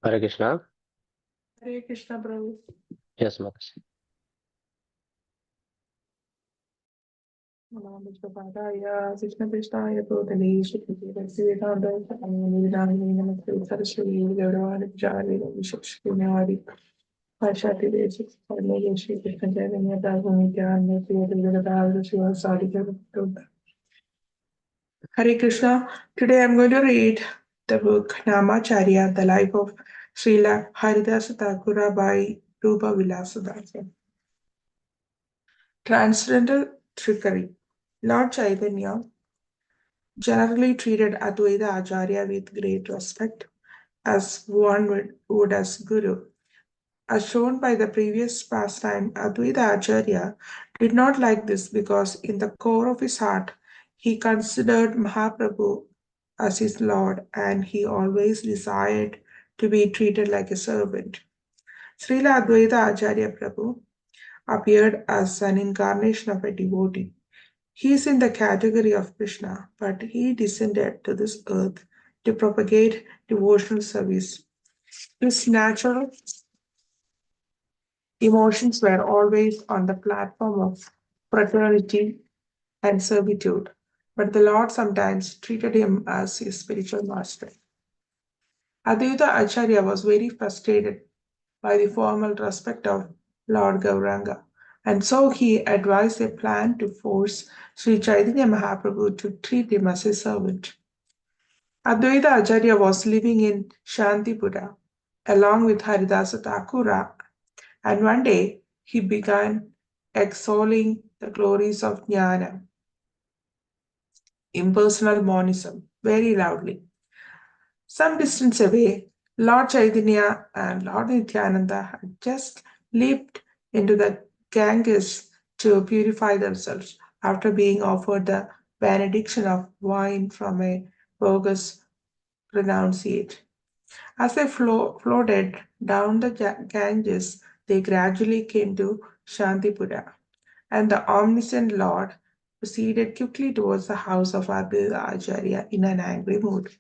Hare Krishna. Hare Krishna, Prabhu. Yes, Mataji. Namacharya, Krishna Krishna, Totally, Shukti, Vedanta, Namaste, Saraswati, Gauravani, Jari, Vishakshini, Pashati, Vedic, Parmeshi, Krishna Chaitanya, Dharma, Nitya, Nitya, Shiva, Sadi, Hare Krishna. Today I'm going to read the book Namacharya, The Life of Srila Haridasa Thakura by Rupa Vilasadasa. Transcendental Trickery. Lord Chaitanya generally treated Advaita Acharya with great respect, as one would as Guru. As shown by the previous pastime, Advaita Acharya did not like this because in the core of his heart he considered Mahaprabhu as his Lord and he always desired to be treated like a servant. Srila Advaita Acharya Prabhu appeared as an incarnation of a devotee. He is in the category of Krishna, but he descended to this earth to propagate devotional service. His natural emotions were always on the platform of fraternity and servitude, but the Lord sometimes treated him as his spiritual master. Advaita Acharya was very frustrated by the formal respect of Lord Gauranga, and so he advised a plan to force Sri Chaitanya Mahaprabhu to treat him as a servant. Advaita Acharya was living in Shantipura along with Haridasa Thakura, and one day he began extolling the glories of jnana, impersonal monism, very loudly. Some distance away, Lord Chaitanya and Lord Nityananda had just leaped into the Ganges to purify themselves after being offered the benediction of wine from a bogus renunciate. As they floated down the Ganges, they gradually came to Shantipura, and the omniscient Lord proceeded quickly towards the house of Advaita Acharya in an angry mood.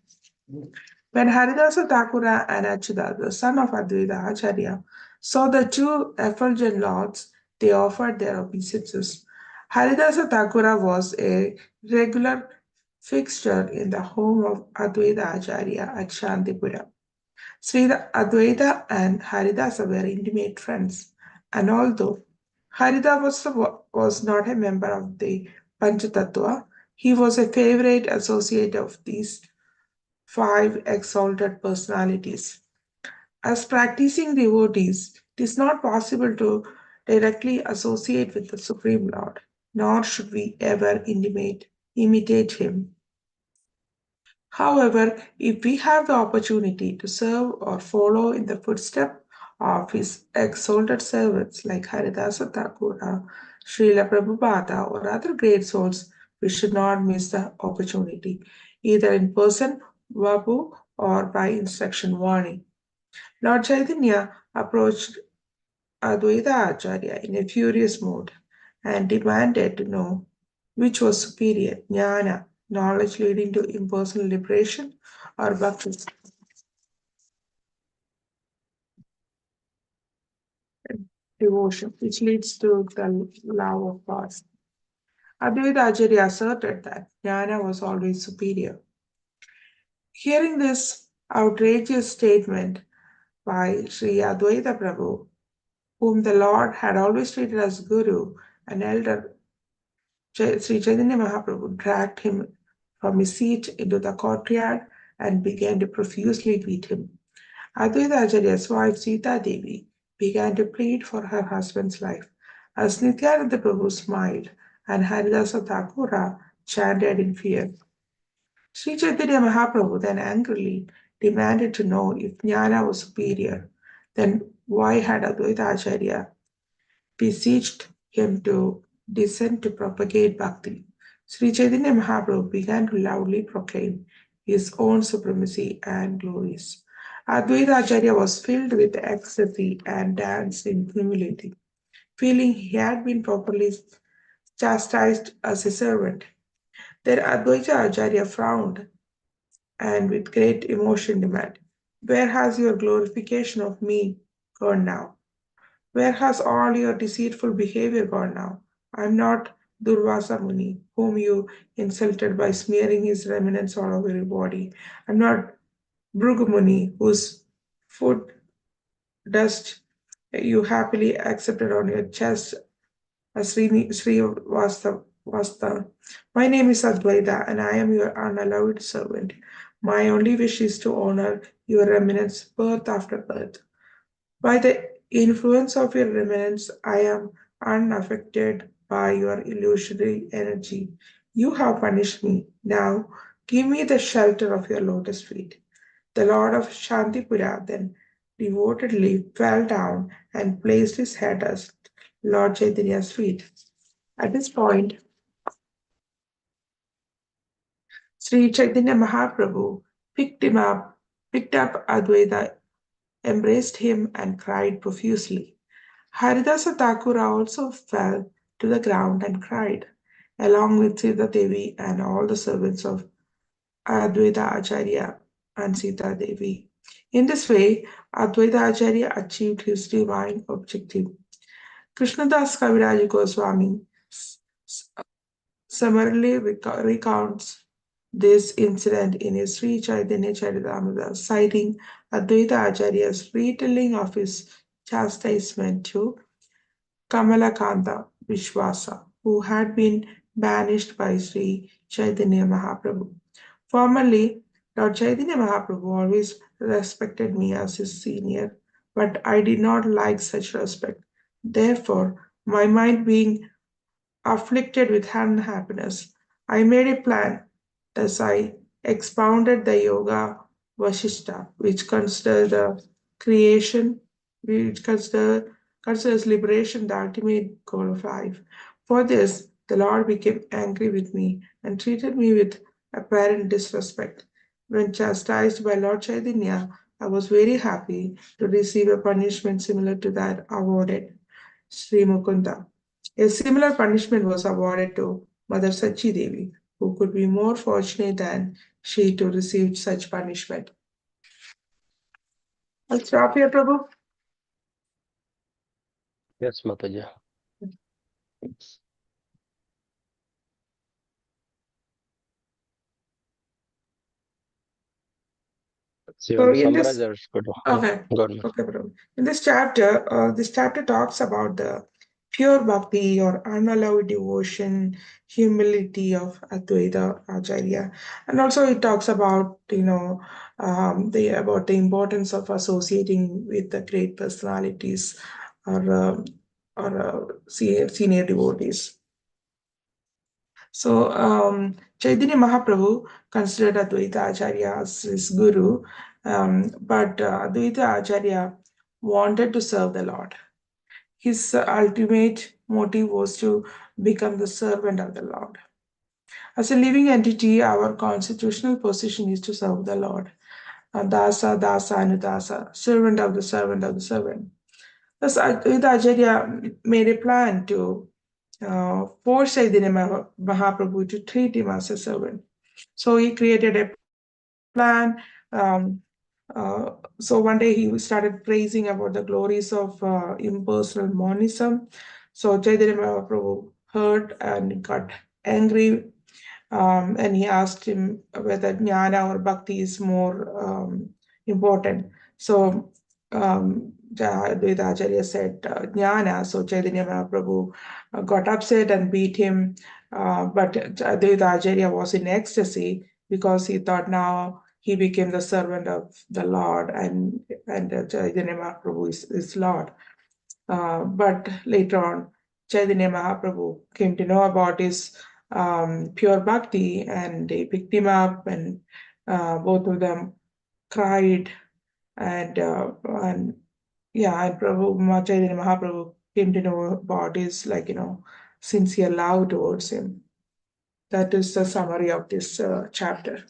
When Haridasa Thakura and Achyuta, the son of Advaita Acharya, saw the two effulgent lords, they offered their obeisances. Haridasa Thakura was a regular fixture in the home of Advaita Acharya at Shantipura. Sri Advaita and Haridasa were intimate friends, and although was not a member of the Panchatattva, he was a favorite associate of these five exalted personalities. As practicing devotees, it is not possible to directly associate with the Supreme Lord, nor should we ever imitate him. However, if we have the opportunity to serve or follow in the footsteps of his exalted servants like Haridasa Thakura, Srila Prabhupada, or other great souls, we should not miss the opportunity, either in person, Vapu, or by instruction warning. Lord Chaitanya approached Advaita Acharya in a furious mood and demanded to know which was superior, jnana, knowledge leading to impersonal liberation, or bhakti, devotion, which leads to the love of God. Advaita Acharya asserted that jnana was always superior. Hearing this outrageous statement by Sri Advaita Prabhu, whom the Lord had always treated as Guru, an elder, Sri Chaitanya Mahaprabhu dragged him from his seat into the courtyard and began to profusely beat him. Advaita Acharya's wife Sita Devi began to plead for her husband's life. As Nityananda Prabhu smiled and Haridasa Thakura chanted in fear. Sri Chaitanya Mahaprabhu then angrily demanded to know if jnana was superior. Then why had Advaita Acharya beseeched him to descend to propagate bhakti? Sri Chaitanya Mahaprabhu began to loudly proclaim his own supremacy and glories. Advaita Acharya was filled with ecstasy and danced in humility, feeling he had been properly chastised as a servant. Then Advaita Acharya frowned and with great emotion demanded, Where has your glorification of me gone now? Where has all your deceitful behavior gone now? I am not Durvasa Muni, whom you insulted by smearing his remnants all over your body. I am not Bhrugu Muni, whose foot dust you happily accepted on your chest as Vasta. My name is Advaita, and I am your unallowed servant. My only wish is to honor your remnants birth after birth. By the influence of your remnants, I am unaffected by your illusory energy. You have punished me. Now give me the shelter of your lotus feet. The Lord of Shantipura then devotedly fell down and placed his head at Lord Chaitanya's feet. At this point, Sri Chaitanya Mahaprabhu picked him up, picked up Advaita, embraced him, and cried profusely. Haridasa Thakura also fell to the ground and cried, along with Sita Devi and all the servants of Advaita Acharya and Sita Devi. In this way, Advaita Acharya achieved his divine objective. Krishnadas Kaviraj Goswami summarily recounts this incident in his Sri Chaitanya Charitamrita, citing Advaita Acharya's retelling of his chastisement to Kamalakanta Vishwasa, who had been banished by Sri Chaitanya Mahaprabhu. Formerly, Lord Chaitanya Mahaprabhu always respected me as his senior, but I did not like such respect. Therefore, my mind being afflicted with unhappiness, I made a plan. Thus, I expounded the Yoga Vashishta, which considers the creation, which considers liberation the ultimate goal of life. For this, the Lord became angry with me and treated me with apparent disrespect. When chastised by Lord Chaitanya, I was very happy to receive a punishment similar to that awarded Sri Mukunda. A similar punishment was awarded to Mother Sachi Devi, who could be more fortunate than she to receive such punishment. I'll stop here, Prabhu. Yes, Mataji. So you So want to in summarize this, or good? okay, Good, Mataji. okay, Prabhu. In this chapter talks about the pure bhakti or unallowed devotion, humility of Advaita Acharya, and also it talks about the importance of associating with the great personalities or senior devotees. So Chaitanya Mahaprabhu considered Advaita Acharya as his guru, but Advaita Acharya wanted to serve the Lord. His ultimate motive was to become the servant of the Lord. As a living entity, our constitutional position is to serve the Lord. Dasa, Dasa, Anudasa, servant of the servant of the servant. Thus, Advaita Acharya made a plan to forced Chaitanya Mahaprabhu to treat him as a servant. So he created a plan. So one day he started praising about the glories of impersonal monism. So Chaitanya Mahaprabhu heard and got angry, and he asked him whether jnana or bhakti is more important. So Advaita Acharya said jnana. So Chaitanya Mahaprabhu got upset and beat him. But Advaita Acharya was in ecstasy because he thought now he became the servant of the Lord, and Chaitanya Mahaprabhu is Lord. But later on, Chaitanya Mahaprabhu came to know about his pure bhakti, and they picked him up, and both of them cried, and yeah, and Chaitanya Mahaprabhu came to know about his sincere love towards him. That is the summary of this chapter.